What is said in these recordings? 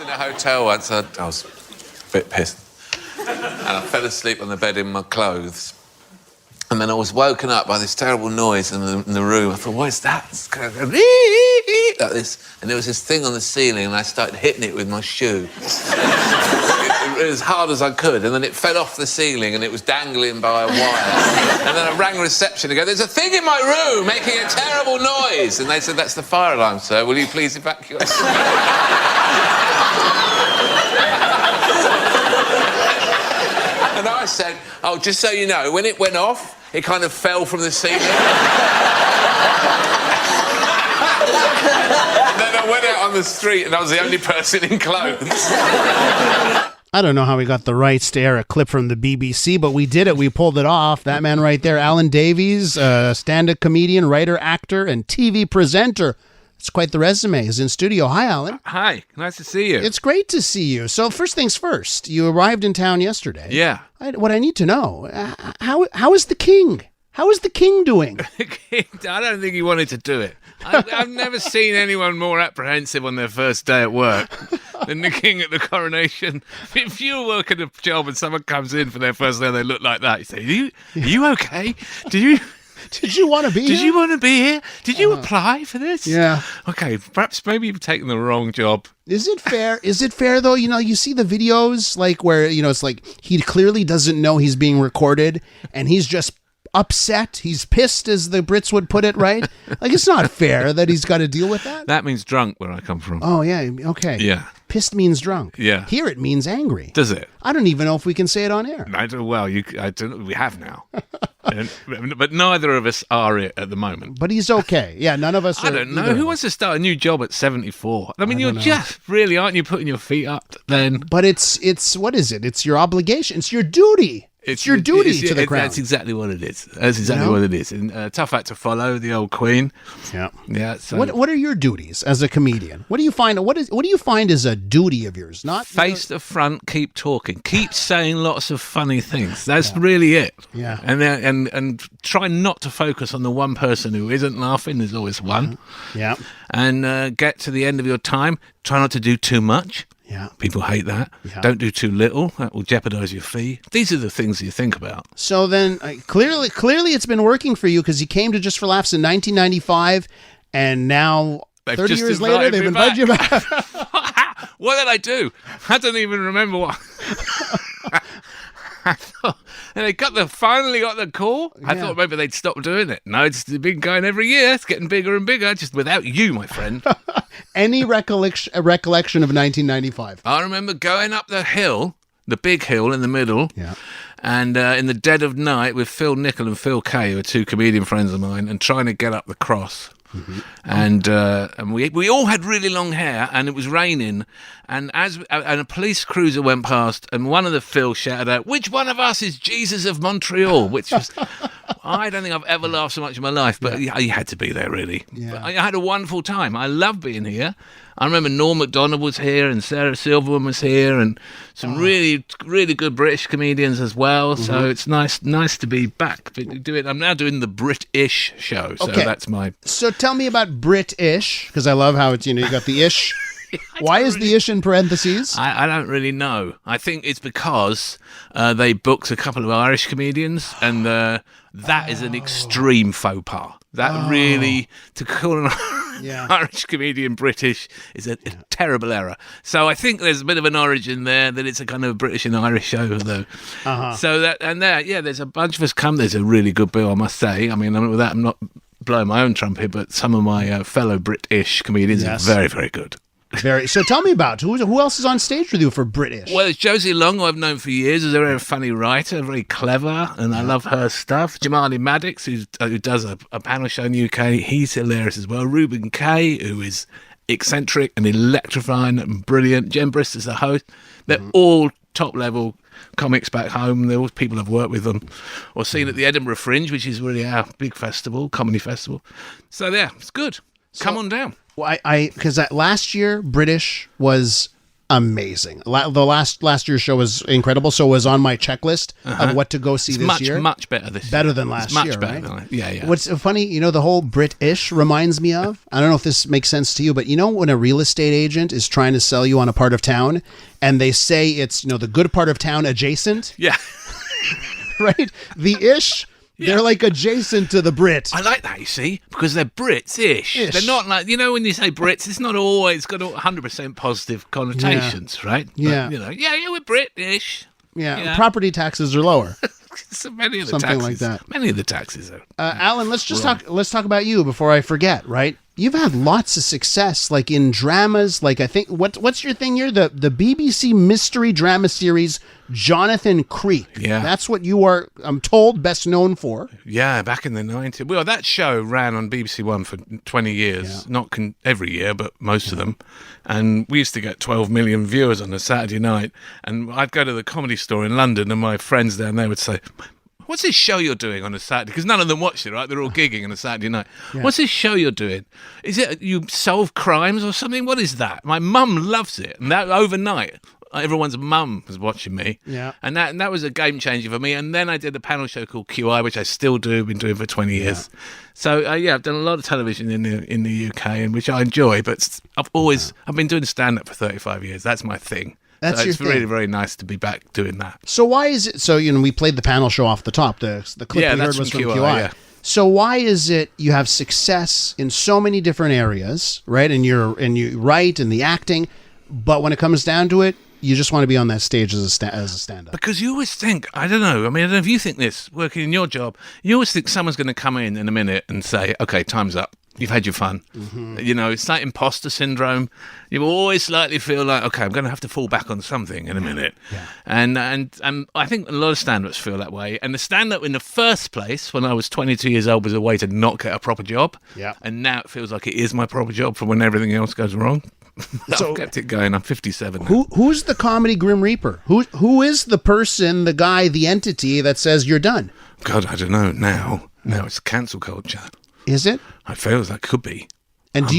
in a hotel once. I was a bit pissed. And I fell asleep on the bed in my clothes. And then I was woken up by this terrible noise in the room. I thought, what is that? It's kind of like this. And there was this thing on the ceiling, and I started hitting it with my shoe. As hard as I could, and then it fell off the ceiling and it was dangling by a wire. And then I rang reception and go, there's a thing in my room making a terrible noise. And they said, that's the fire alarm, sir. Will you please evacuate? And I said, oh, just so you know, when it went off, it kind of fell from the ceiling. And then I went out on the street and I was the only person in clothes. I don't know how we got the rights to air a clip from the BBC, but we did it. We pulled it off. That man right there, Alan Davies, stand-up comedian, writer, actor, and TV presenter. It's quite the resume. He's in studio. Hi, Alan. Hi. Nice to see you. It's great to see you. So first things first, you arrived in town yesterday. Yeah. What I need to know, how is the king? How is the king doing? I don't think he wanted to do it. I've never seen anyone more apprehensive on their first day at work than the king at the coronation. If you work at a job and someone comes in for their first day and they look like that, you say, are you okay? Did you want to be here? Did you want to be here? Did you apply for this? Yeah. Okay, maybe you've taken the wrong job. Is it fair? Is it fair, though? You know, you see the videos, like, where, you know, it's like he clearly doesn't know he's being recorded, and he's just upset. He's pissed, as the Brits would put it, right? Like, it's not fair that he's got to deal with that. That means drunk where I come from. Oh, yeah. Okay. Yeah. Pissed means drunk. Yeah. Here it means angry. Does it? I don't even know if we can say it on air. I don't. Well, I don't. We have now, but neither of us are it at the moment. But he's okay. Yeah, none of us. I don't know. Who wants to start a new job at 74? I mean, you're just really, aren't you, putting your feet up then? But it's what is it? It's your obligation. It's your duty. It's your duty to the crown. That's exactly what it is. That's exactly what it is. And tough act to follow, the old Queen. Yeah. Yeah. So what are your duties as a comedian? What do you find? What do you find is a duty of yours? Not face the front, keep talking, keep saying lots of funny things. That's really it. Yeah. And try not to focus on the one person who isn't laughing. There's always one. Yeah. And get to the end of your time. Try not to do too much. Yeah. People hate that. Yeah. Don't do too little. That will jeopardize your fee. These are the things you think about. So then, clearly it's been working for you, because you came to Just for Laughs in 1995, and now, 30 years later, they've invited you back. What did I do? I don't even remember what... I thought, and they finally got the call. I thought maybe they'd stop doing it. No, it's been going every year. It's getting bigger and bigger, just without you, my friend. Any recollection of 1995? I remember going up the hill, the big hill in the middle, Yeah. and in the dead of night with Phil Nicol and Phil Kay, who are two comedian friends of mine, and trying to get up the cross. Mm-hmm. And we all had really long hair, and it was raining, and a police cruiser went past, and one of the Phil shouted out, "Which one of us is Jesus of Montreal?" Which was, I don't think I've ever laughed so much in my life, but he had to be there, really. Yeah. But I had a wonderful time. I love being here. I remember Norm Macdonald was here, and Sarah Silverman was here, and some really, really good British comedians as well. Mm-hmm. So it's nice to be back. I'm now doing the British show, so that's my... So tell me about British, because I love how it's, you got the ish. Why is the ish in parentheses? I don't really know. I think it's because they booked a couple of Irish comedians, and that is an extreme faux pas. That really, to call an Irish comedian British is a terrible error. So I think there's a bit of an origin there, that it's a kind of British and Irish show, though. So there's a bunch of us come. There's a really good bill, I must say. I mean, with that, I'm not blowing my own trumpet, but some of my fellow British comedians are very, very good. So tell me about who else is on stage with you for British? Well, it's Josie Long, who I've known for years. Is a very funny writer, very clever, and I love her stuff. Jamali Maddox, who does a panel show in the UK, he's hilarious as well. Ruben Kay, who is eccentric and electrifying and brilliant. Jen Bristol's the host. They're all top-level comics back home. They're all people I've worked with them or seen at the Edinburgh Fringe, which is really our big festival, comedy festival. So, it's good. Come on down. Well, because last year British was amazing. The last year's show was incredible, so it was on my checklist of what to go see this year. Much better this year. Better than last year, Much better right? than yeah. What's funny, the whole British reminds me of, I don't know if this makes sense to you, but when a real estate agent is trying to sell you on a part of town and they say it's, the good part of town adjacent? Yeah. Right? The ish... Yeah. They're like adjacent to the Brit. I like that, you see, because they're Brits-ish. They're not like, when you say Brits, it's not always got 100% positive connotations, right? Yeah. But, we're British. Yeah. Property taxes are lower. So many of the Something taxes, like that. Many of the taxes are. Alan, let's talk about you before I forget, right? You've had lots of success, like in dramas, like I think, what's your thing here? The BBC mystery drama series, Jonathan Creek. Yeah. That's what you are, I'm told, best known for. Yeah, back in the 90s. Well, that show ran on BBC One for 20 years. Yeah. Not every year, but most of them. And we used to get 12 million viewers on a Saturday night. And I'd go to the Comedy Store in London and my friends down there would say, what's this show you're doing on a Saturday? Because none of them watched it, right? They're all gigging on a Saturday night. Yeah. What's this show you're doing? Is it you solve crimes or something? What is that? My mum loves it. And that overnight, everyone's mum was watching me. Yeah. And that was a game changer for me. And then I did a panel show called QI, which I still do, been doing for 20 years. So, I've done a lot of television in the UK, and which I enjoy. But I've been doing stand-up for 35 years. That's my thing. That's it's really, very nice to be back doing that. So why is it? So we played the panel show off the top. The clip we heard was from QI. Yeah. So why is it you have success in so many different areas, right? And you write and the acting, but when it comes down to it, you just want to be on that stage as a stand-up. Because you always think, I don't know if you think this, working in your job, you always think someone's going to come in a minute and say, okay, time's up. You've had your fun. Mm-hmm. It's like imposter syndrome. You always slightly feel like, okay, I'm going to have to fall back on something in a minute. Yeah. And I think a lot of stand-ups feel that way. And the stand-up in the first place, when I was 22 years old, was a way to not get a proper job. Yeah. And now it feels like it is my proper job for when everything else goes wrong. I've kept it going. I'm 57 now. Who's the comedy Grim Reaper? Who is the person, the guy, the entity that says you're done? God, I don't know now. Now it's cancel culture. Is it? I feel that could be. And are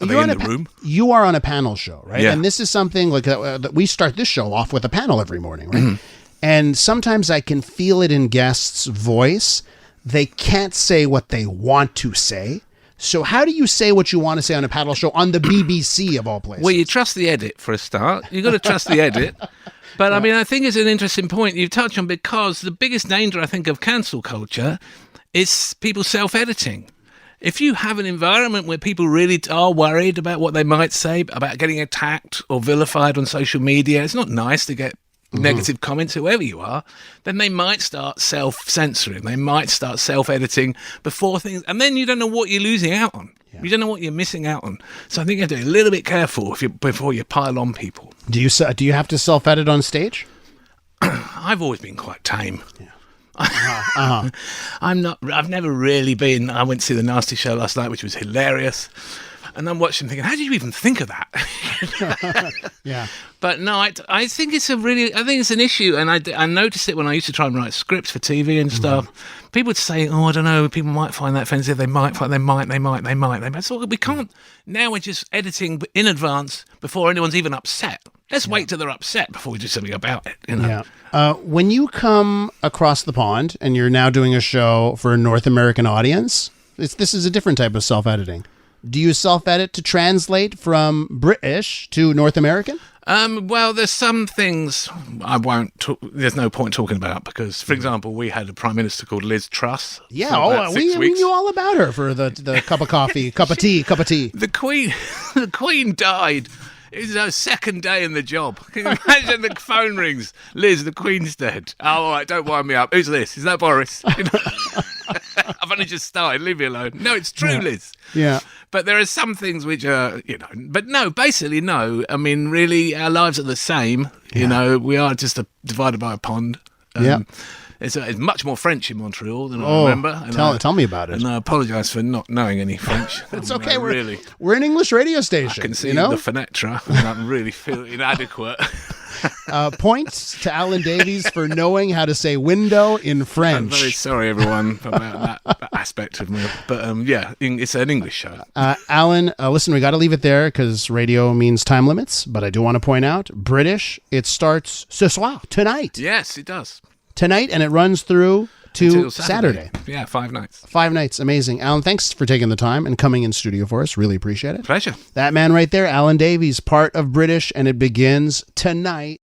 they in the room? You are on a panel show, right? Yeah. And this is something like that we start this show off with a panel every morning, right? Mm-hmm. And sometimes I can feel it in guests' voice. They can't say what they want to say. So how do you say what you want to say on a panel show on the BBC of all places? Well, you trust the edit for a start. You've got to trust the edit. But I think it's an interesting point you've touched on, because the biggest danger, I think, of cancel culture is people self-editing. If you have an environment where people really are worried about what they might say, about getting attacked or vilified on social media, it's not nice to get negative comments, whoever you are, then they might start self-censoring. They might start self-editing before things, and then you don't know what you're losing out on. Yeah. You don't know what you're missing out on. So I think you have to be a little bit careful before you pile on people. Do you have to self-edit on stage? I've always been quite tame. Yeah. I've never really been. I went to see the Nasty Show last night, which was hilarious, and I'm watching thinking, how did you even think of that? Yeah. But no, I think it's an issue, and I noticed it when I used to try and write scripts for TV and stuff. Mm-hmm. People would say, oh, I don't know, people might find that offensive, they might. So we can't, now we're just editing in advance before anyone's even upset. Let's wait till they're upset before we do something about it. Yeah. When you come across the pond and you're now doing a show for a North American audience, this is a different type of self-editing. Do you self-edit to translate from British to North American? Well, there's some things I won't. There's no point talking about because, for example, we had a prime minister called Liz Truss. Yeah, we knew all about her for the cup of coffee, cup of tea. The Queen died. It was her second day in the job. Can you imagine the phone rings? Liz, the Queen's dead. Oh, all right, don't wind me up. Who's this? Is that Boris? I've only just started. Leave me alone. No, it's true, Liz. Yeah. But there are some things which are, but no, basically no. I mean, really, our lives are the same. Yeah. We are just divided by a pond. It's much more French in Montreal than I remember. Tell me about it. And I apologise for not knowing any French. It's okay. We're an English radio station. I can see the fenêtre, and I really feel inadequate. Points to Alan Davies for knowing how to say window in French. I'm very sorry, everyone, about that aspect of me. But it's an English show. Alan, listen, we got to leave it there because radio means time limits. But I do want to point out, British, it starts ce soir, tonight. Yes, it does. Tonight, and it runs through to Until Saturday. Yeah, 5 nights. 5 nights. Amazing. Alan, thanks for taking the time and coming in studio for us. Really appreciate it. Pleasure. That man right there, Alan Davies, part of British, and it begins tonight.